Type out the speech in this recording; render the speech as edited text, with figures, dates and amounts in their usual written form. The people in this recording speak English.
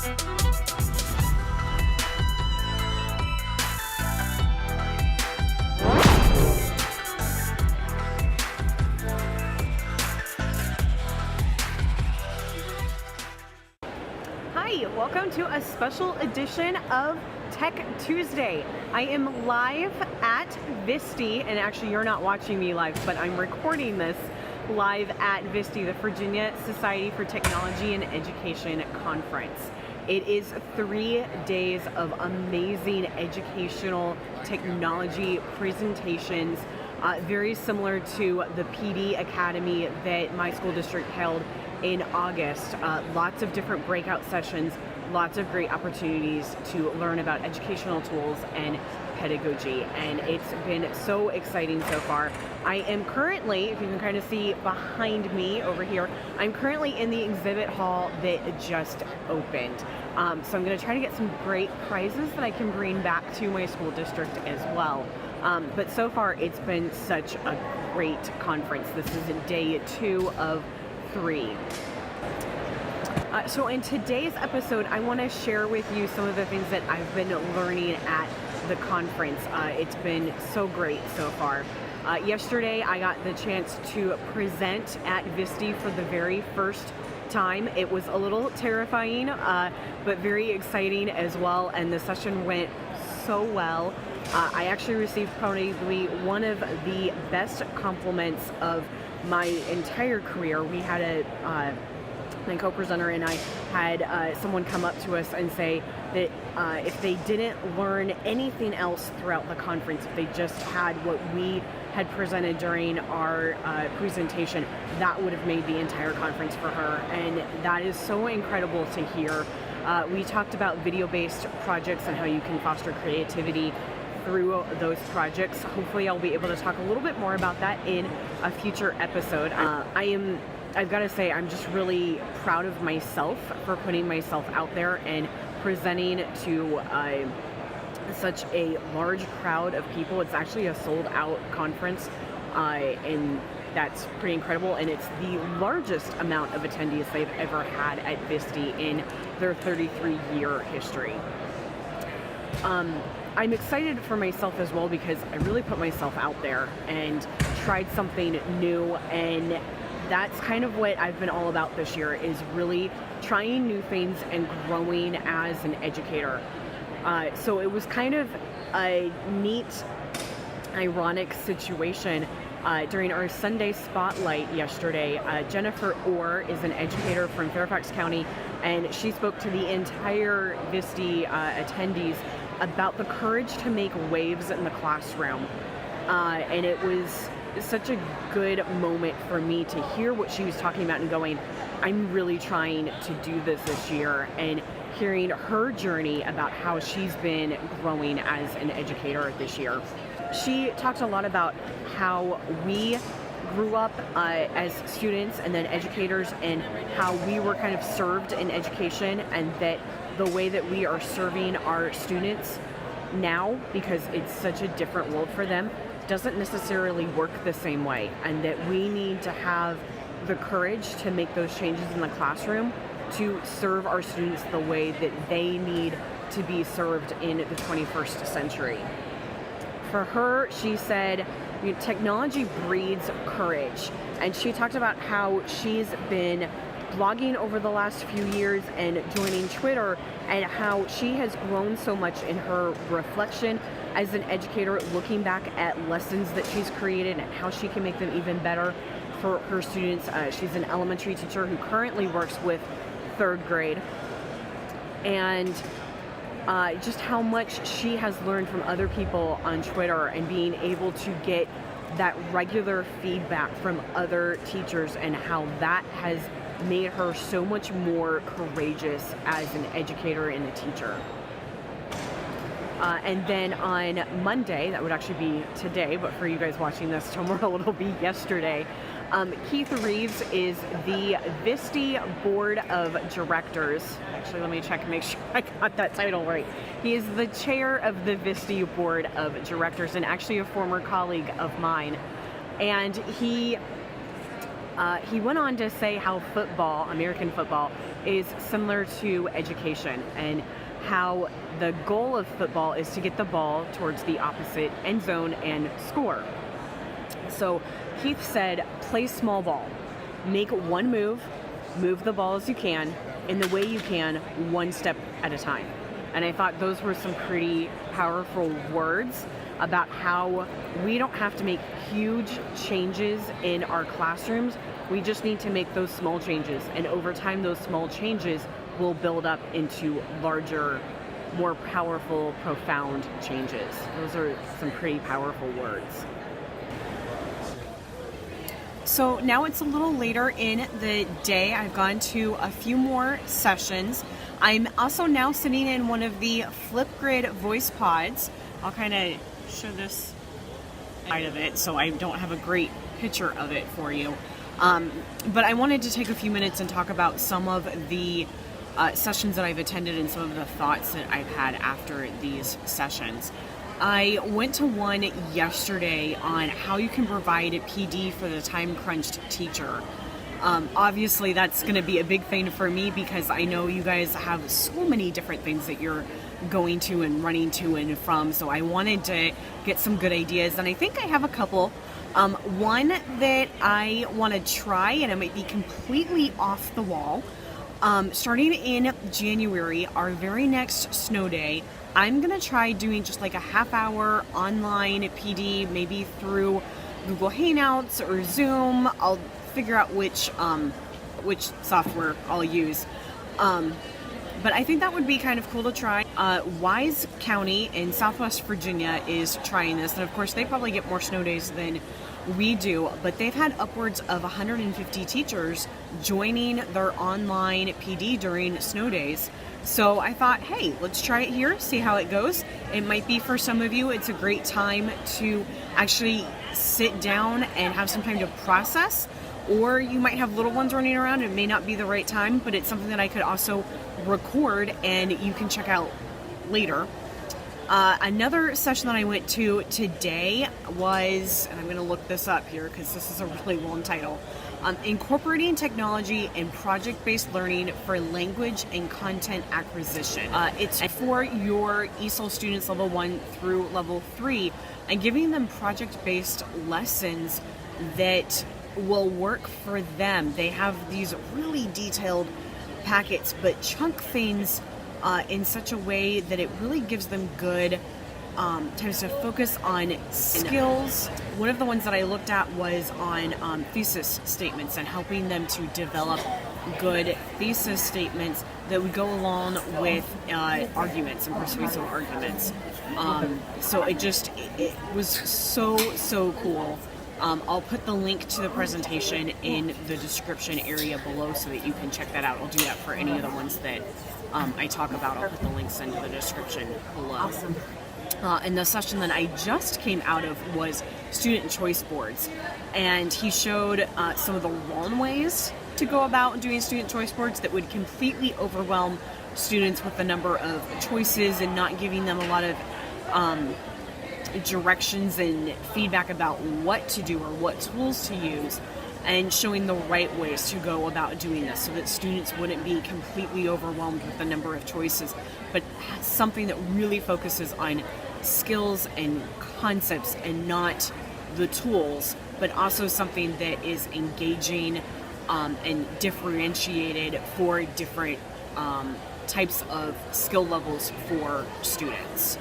Hi, welcome to a special edition of Tech Tuesday. I am live at VSTE, and actually you're not watching me live, but I'm recording this live at VSTE, the Virginia Society for Technology and Education Conference. It is 3 days of amazing educational technology presentations, very similar to the PD Academy that my school district held in August. Lots of different breakout sessions, lots of great opportunities to learn about educational tools and pedagogy, and it's been so exciting so far. I am currently, if you can kind of see behind me over here, I'm currently in the exhibit hall that just opened. So I'm going to try to get some great prizes that I can bring back to my school district as well. But so far it's been such a great conference. This is day 2 of 3. So in today's episode, I want to share with you some of the things that I've been learning at the conference. It's been so great so far. Yesterday, I got the chance to present at VSTE for the very first time. It was a little terrifying, but very exciting as well, and the session went so well. I actually received probably one of the best compliments of my entire career. We had my co-presenter and I had someone come up to us and say that if they didn't learn anything else throughout the conference, if they just had what we had presented during our presentation, that would have made the entire conference for her, and that is so incredible to hear. We talked about video-based projects and how you can foster creativity through those projects. Hopefully I'll be able to talk a little bit more about that in a future episode. I've got to say, I'm just really proud of myself for putting myself out there and presenting to such a large crowd of people. It's actually a sold-out conference, and that's pretty incredible, and it's the largest amount of attendees they've ever had at VSTE in their 33-year history. I'm excited for myself as well because I really put myself out there and tried something new, and that's kind of what I've been all about this year, is really trying new things and growing as an educator. So it was kind of a neat, ironic situation. During our Sunday Spotlight yesterday, Jennifer Orr is an educator from Fairfax County, and she spoke to the entire VSTE attendees about the courage to make waves in the classroom. And it was such a good moment for me to hear what she was talking about and going, I'm really trying to do this year, and hearing her journey about how she's been growing as an educator this year. She talked a lot about how we grew up as students and then educators, and how we were kind of served in education, and that the way that we are serving our students now, because it's such a different world for them, doesn't necessarily work the same way, and that we need to have the courage to make those changes in the classroom to serve our students the way that they need to be served in the 21st century. For her, she said, technology breeds courage, and she talked about how she's been blogging over the last few years and joining Twitter, and how she has grown so much in her reflection as an educator, looking back at lessons that she's created and how she can make them even better for her students. She's an elementary teacher who currently works with 3rd grade, and just how much she has learned from other people on Twitter, and being able to get that regular feedback from other teachers, and how that has made her so much more courageous as an educator and a teacher. And then on Monday, that would actually be today, but for you guys watching this tomorrow, it'll be yesterday. Keith Reeves is the VSTE Board of Directors. Actually, let me check and make sure I got that title right. He is the chair of the VSTE Board of Directors, and actually a former colleague of mine. And he He went on to say how football, American football, is similar to education, and how the goal of football is to get the ball towards the opposite end zone and score. So Keith said, play small ball. Make one move the ball as you can, in the way you can, one step at a time. And I thought those were some pretty powerful words about how we don't have to make huge changes in our classrooms. We just need to make those small changes. And over time, those small changes will build up into larger, more powerful, profound changes. Those are some pretty powerful words. So now it's a little later in the day. I've gone to a few more sessions. I'm also now sitting in one of the Flipgrid voice pods. I'll kind of show this side of it so I don't have a great picture of it for you. But I wanted to take a few minutes and talk about some of the sessions that I've attended and some of the thoughts that I've had after these sessions. I went to one yesterday on how you can provide a PD for the time-crunched teacher. Obviously, that's going to be a big thing for me because I know you guys have so many different things that you're going to and running to and from, so I wanted to get some good ideas, and I think I have a couple. One that I want to try, and it might be completely off the wall, starting in January, our very next snow day, I'm going to try doing just like a half-hour online PD, maybe through Google Hangouts or Zoom. I'll figure out which software I'll use. But I think that would be kind of cool to try. Wise County in Southwest Virginia is trying this, and of course they probably get more snow days than we do, but they've had upwards of 150 teachers joining their online PD during snow days. So I thought, hey, let's try it here, see how it goes. It might be for some of you, it's a great time to actually sit down and have some time to process, or you might have little ones running around. It may not be the right time, but it's something that I could also record and you can check out later. Another session that I went to today was, and I'm going to look this up here because this is a really long title, Incorporating Technology and Project-Based Learning for Language and Content Acquisition. It's for your ESOL students level 1 through level 3 and giving them project-based lessons that will work for them. They have these really detailed packets, but chunk things in such a way that it really gives them good times to focus on skills. One of the ones that I looked at was on thesis statements and helping them to develop good thesis statements that would go along with arguments and persuasive arguments. So it was so cool. I'll put the link to the presentation in the description area below so that you can check that out. I'll do that for any of the ones that I talk about. I'll put the links into the description below. Awesome. And the session that I just came out of was student choice boards. And he showed some of the wrong ways to go about doing student choice boards that would completely overwhelm students with the number of choices and not giving them a lot of directions and feedback about what to do or what tools to use, and showing the right ways to go about doing this so that students wouldn't be completely overwhelmed with the number of choices, but something that really focuses on skills and concepts and not the tools, but also something that is engaging and differentiated for different types of skill levels for students.